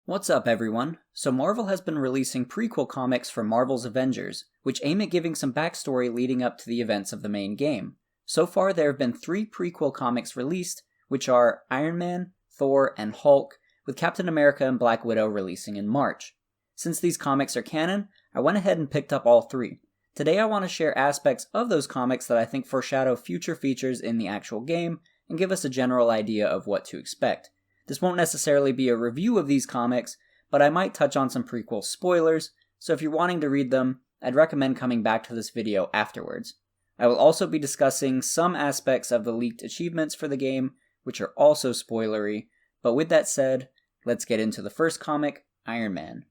What's up, everyone? So Marvel has been releasing prequel comics for Marvel's Avengers, which aim at giving some backstory leading up to the events of the main game. So far, there have been 3 prequel comics released, which are Iron Man, Thor, and Hulk, with Captain America and Black Widow releasing in March. Since these comics are canon, I went ahead and picked up all 3. Today I want to share aspects of those comics that I think foreshadow future features in the actual game, and give us a general idea of what to expect. This won't necessarily be a review of these comics, but I might touch on some prequel spoilers, so if you're wanting to read them, I'd recommend coming back to this video afterwards. I will also be discussing some aspects of the leaked achievements for the game, which are also spoilery, but with that said, let's get into the first comic, Iron Man.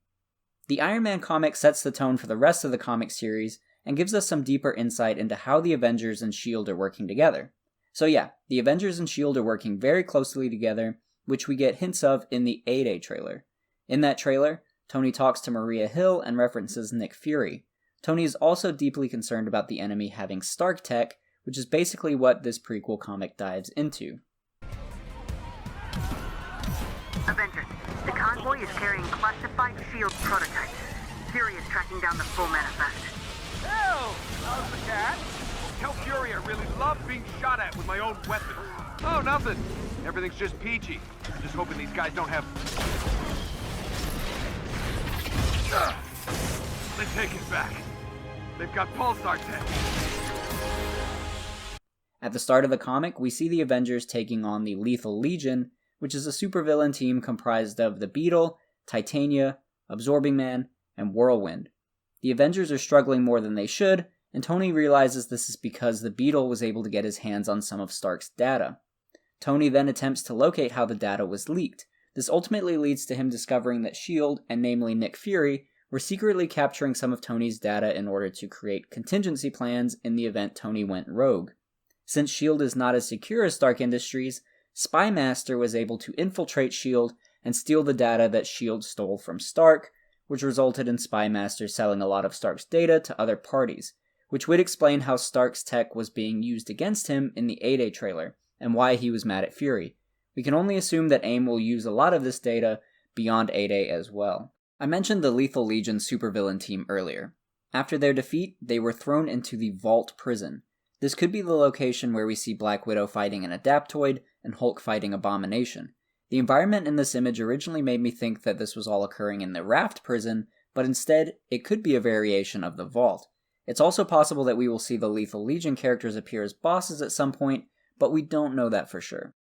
The Iron Man comic sets the tone for the rest of the comic series, and gives us some deeper insight into how the Avengers and S.H.I.E.L.D. are working together. So yeah, the Avengers and S.H.I.E.L.D. are working very closely together, which we get hints of in the A-Day trailer. In that trailer, Tony talks to Maria Hill and references Nick Fury. Tony is also deeply concerned about the enemy having Stark tech, which is basically what this prequel comic dives into. Avengers, the convoy is carrying classified S.H.I.E.L.D. prototypes. Fury is tracking down the full manifest. Hell, how's the cat? Tell Fury I really love being shot at with my own weapon. Oh, nothing. Everything's just peachy. Just hoping these guys don't have... They take it back. They've got pulsar tech. At the start of the comic, we see the Avengers taking on the Lethal Legion, which is a supervillain team comprised of the Beetle, Titania, Absorbing Man, and Whirlwind. The Avengers are struggling more than they should, and Tony realizes this is because the Beetle was able to get his hands on some of Stark's data. Tony then attempts to locate how the data was leaked. This ultimately leads to him discovering that S.H.I.E.L.D., and namely Nick Fury, were secretly capturing some of Tony's data in order to create contingency plans in the event Tony went rogue. Since S.H.I.E.L.D. is not as secure as Stark Industries, Spy Master was able to infiltrate S.H.I.E.L.D. and steal the data that S.H.I.E.L.D. stole from Stark, which resulted in Spy Master selling a lot of Stark's data to other parties, which would explain how Stark's tech was being used against him in the A-Day trailer, and why he was mad at Fury. We can only assume that AIM will use a lot of this data beyond A-Day as well. I mentioned the Lethal Legion supervillain team earlier. After their defeat, they were thrown into the Vault Prison. This could be the location where we see Black Widow fighting an Adaptoid and Hulk fighting Abomination. The environment in this image originally made me think that this was all occurring in the Raft Prison, but instead, it could be a variation of the Vault. It's also possible that we will see the Lethal Legion characters appear as bosses at some point, but we don't know that for sure.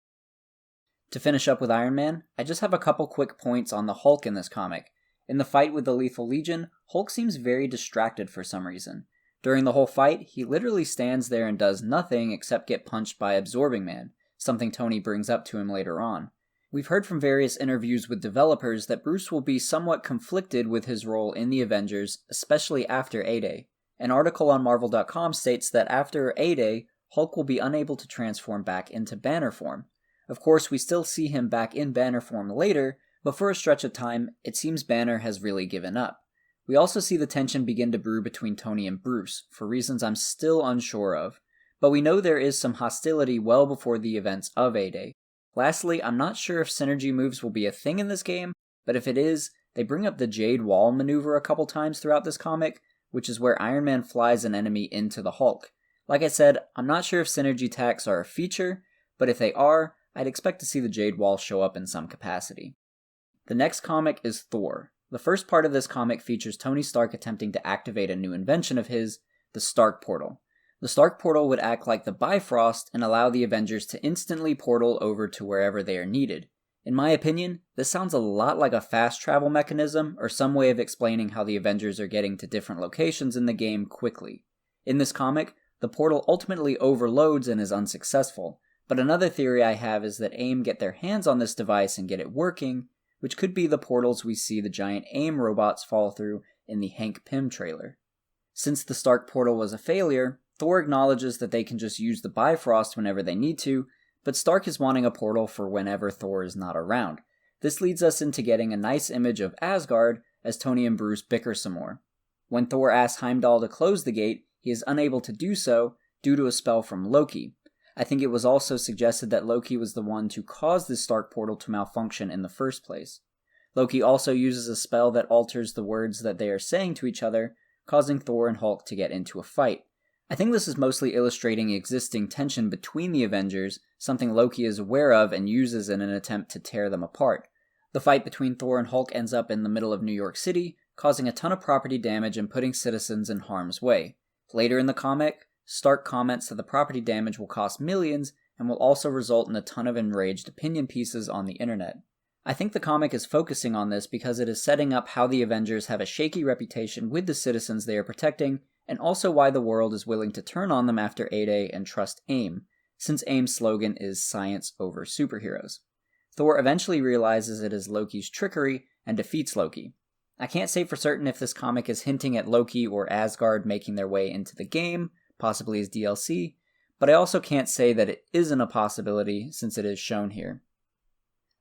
To finish up with Iron Man, I just have a couple quick points on the Hulk in this comic. In the fight with the Lethal Legion, Hulk seems very distracted for some reason. During the whole fight, he literally stands there and does nothing except get punched by Absorbing Man, something Tony brings up to him later on. We've heard from various interviews with developers that Bruce will be somewhat conflicted with his role in the Avengers, especially after A-Day. An article on Marvel.com states that after A-Day, Hulk will be unable to transform back into Banner form. Of course, we still see him back in Banner form later, but for a stretch of time, it seems Banner has really given up. We also see the tension begin to brew between Tony and Bruce, for reasons I'm still unsure of, but we know there is some hostility well before the events of A-Day. Lastly, I'm not sure if synergy moves will be a thing in this game, but if it is, they bring up the Jade Wall maneuver a couple times throughout this comic, which is where Iron Man flies an enemy into the Hulk. Like I said, I'm not sure if synergy attacks are a feature, but if they are, I'd expect to see the Jade Wall show up in some capacity. The next comic is Thor. The first part of this comic features Tony Stark attempting to activate a new invention of his, the Stark Portal. The Stark Portal would act like the Bifrost and allow the Avengers to instantly portal over to wherever they are needed. In my opinion, this sounds a lot like a fast travel mechanism or some way of explaining how the Avengers are getting to different locations in the game quickly. In this comic, the portal ultimately overloads and is unsuccessful, but another theory I have is that AIM get their hands on this device and get it working, which could be the portals we see the giant AIM robots fall through in the Hank Pym trailer. Since the Stark Portal was a failure, Thor acknowledges that they can just use the Bifrost whenever they need to, but Stark is wanting a portal for whenever Thor is not around. This leads us into getting a nice image of Asgard as Tony and Bruce bicker some more. When Thor asks Heimdall to close the gate, he is unable to do so due to a spell from Loki. I think it was also suggested that Loki was the one to cause the Stark portal to malfunction in the first place. Loki also uses a spell that alters the words that they are saying to each other, causing Thor and Hulk to get into a fight. I think this is mostly illustrating existing tension between the Avengers, something Loki is aware of and uses in an attempt to tear them apart. The fight between Thor and Hulk ends up in the middle of New York City, causing a ton of property damage and putting citizens in harm's way. Later in the comic, Stark comments that the property damage will cost millions and will also result in a ton of enraged opinion pieces on the internet. I think the comic is focusing on this because it is setting up how the Avengers have a shaky reputation with the citizens they are protecting, and also why the world is willing to turn on them after A-Day and trust AIM, since AIM's slogan is science over superheroes. Thor eventually realizes it is Loki's trickery and defeats Loki. I can't say for certain if this comic is hinting at Loki or Asgard making their way into the game, possibly as DLC, but I also can't say that it isn't a possibility since it is shown here.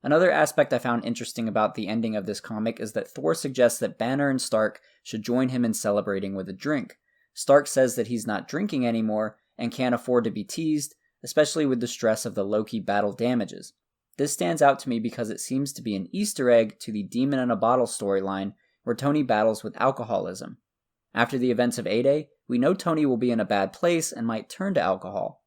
Another aspect I found interesting about the ending of this comic is that Thor suggests that Banner and Stark should join him in celebrating with a drink. Stark says that he's not drinking anymore and can't afford to be teased, especially with the stress of the Loki battle damages. This stands out to me because it seems to be an Easter egg to the Demon in a Bottle storyline where Tony battles with alcoholism. After the events of A-Day, we know Tony will be in a bad place and might turn to alcohol.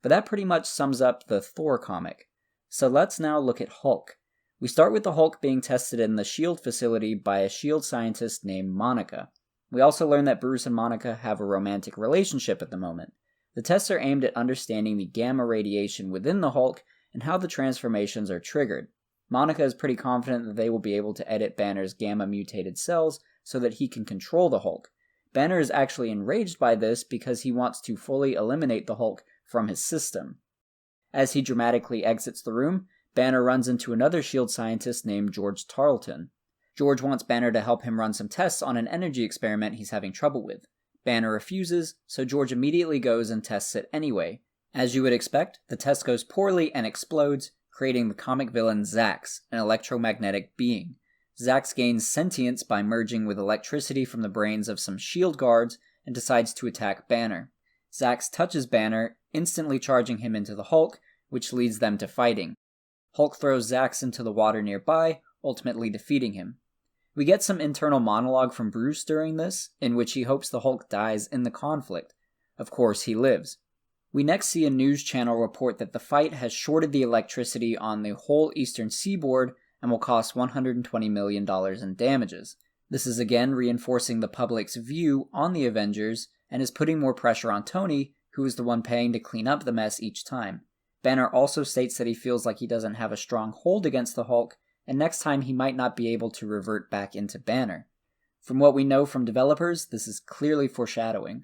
But that pretty much sums up the Thor comic. So let's now look at Hulk. We start with the Hulk being tested in the S.H.I.E.L.D. facility by a S.H.I.E.L.D. scientist named Monica. We also learn that Bruce and Monica have a romantic relationship at the moment. The tests are aimed at understanding the gamma radiation within the Hulk and how the transformations are triggered. Monica is pretty confident that they will be able to edit Banner's gamma-mutated cells so that he can control the Hulk. Banner is actually enraged by this because he wants to fully eliminate the Hulk from his system. As he dramatically exits the room, Banner runs into another S.H.I.E.L.D. scientist named George Tarlatan. George wants Banner to help him run some tests on an energy experiment he's having trouble with. Banner refuses, so George immediately goes and tests it anyway. As you would expect, the test goes poorly and explodes, creating the comic villain Zax, an electromagnetic being. Zax gains sentience by merging with electricity from the brains of some S.H.I.E.L.D. guards and decides to attack Banner. Zax touches Banner, instantly charging him into the Hulk, which leads them to fighting. Hulk throws Zax into the water nearby, ultimately defeating him. We get some internal monologue from Bruce during this, in which he hopes the Hulk dies in the conflict. Of course, he lives. We next see a news channel report that the fight has shorted the electricity on the whole eastern seaboard and will cost $120 million in damages. This is again reinforcing the public's view on the Avengers and is putting more pressure on Tony, who is the one paying to clean up the mess each time. Banner also states that he feels like he doesn't have a strong hold against the Hulk, and next time he might not be able to revert back into Banner. From what we know from developers, this is clearly foreshadowing.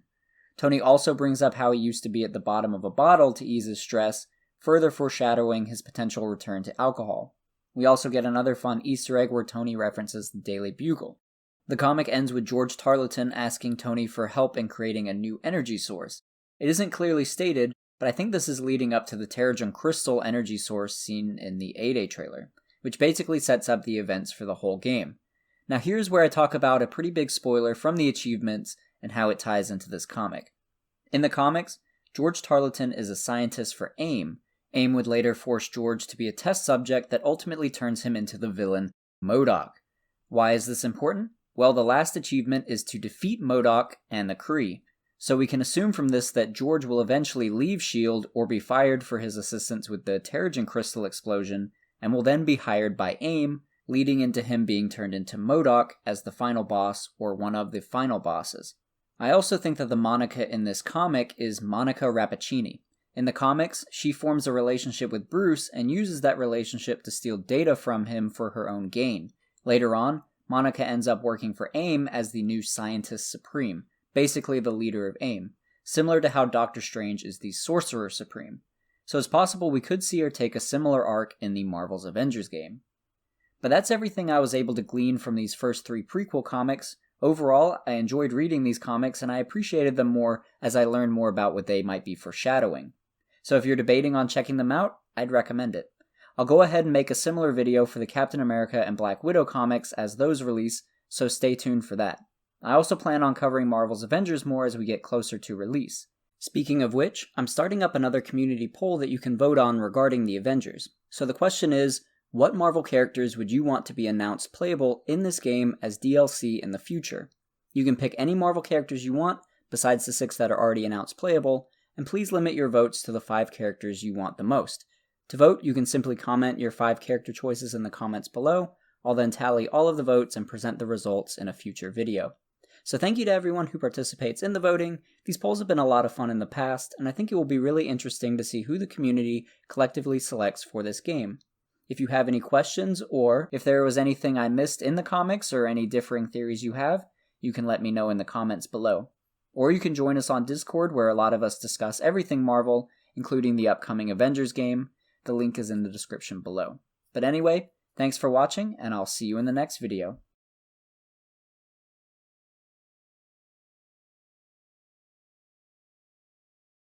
Tony also brings up how he used to be at the bottom of a bottle to ease his stress, further foreshadowing his potential return to alcohol. We also get another fun Easter egg where Tony references the Daily Bugle. The comic ends with George Tarlatan asking Tony for help in creating a new energy source. It isn't clearly stated, but I think this is leading up to the Terrigen Crystal energy source seen in the A-Day trailer, which basically sets up the events for the whole game. Now here's where I talk about a pretty big spoiler from the achievements and how it ties into this comic. In the comics, George Tarlatan is a scientist for AIM. AIM would later force George to be a test subject that ultimately turns him into the villain, MODOK. Why is this important? Well, the last achievement is to defeat MODOK and the Kree. So we can assume from this that George will eventually leave S.H.I.E.L.D. or be fired for his assistance with the Terrigen Crystal explosion, and will then be hired by AIM, leading into him being turned into MODOK as the final boss or one of the final bosses. I also think that the Monica in this comic is Monica Rappaccini. In the comics, she forms a relationship with Bruce and uses that relationship to steal data from him for her own gain. Later on, Monica ends up working for AIM as the new Scientist Supreme, basically the leader of AIM, similar to how Doctor Strange is the Sorcerer Supreme. So it's possible we could see her take a similar arc in the Marvel's Avengers game. But that's everything I was able to glean from these first 3 prequel comics. Overall, I enjoyed reading these comics and I appreciated them more as I learned more about what they might be foreshadowing. So if you're debating on checking them out, I'd recommend it. I'll go ahead and make a similar video for the Captain America and Black Widow comics as those release, so stay tuned for that. I also plan on covering Marvel's Avengers more as we get closer to release. Speaking of which, I'm starting up another community poll that you can vote on regarding the Avengers. So the question is, What Marvel characters would you want to be announced playable in this game as DLC in the future? You can pick any Marvel characters you want, besides the 6 that are already announced playable, and please limit your votes to the 5 characters you want the most. To vote, you can simply comment your 5 character choices in the comments below. I'll then tally all of the votes and present the results in a future video. So thank you to everyone who participates in the voting. These polls have been a lot of fun in the past, and I think it will be really interesting to see who the community collectively selects for this game. If you have any questions, or if there was anything I missed in the comics or any differing theories you have, you can let me know in the comments below. Or you can join us on Discord, where a lot of us discuss everything Marvel, including the upcoming Avengers game. The link is in the description below. But anyway, thanks for watching, and I'll see you in the next video.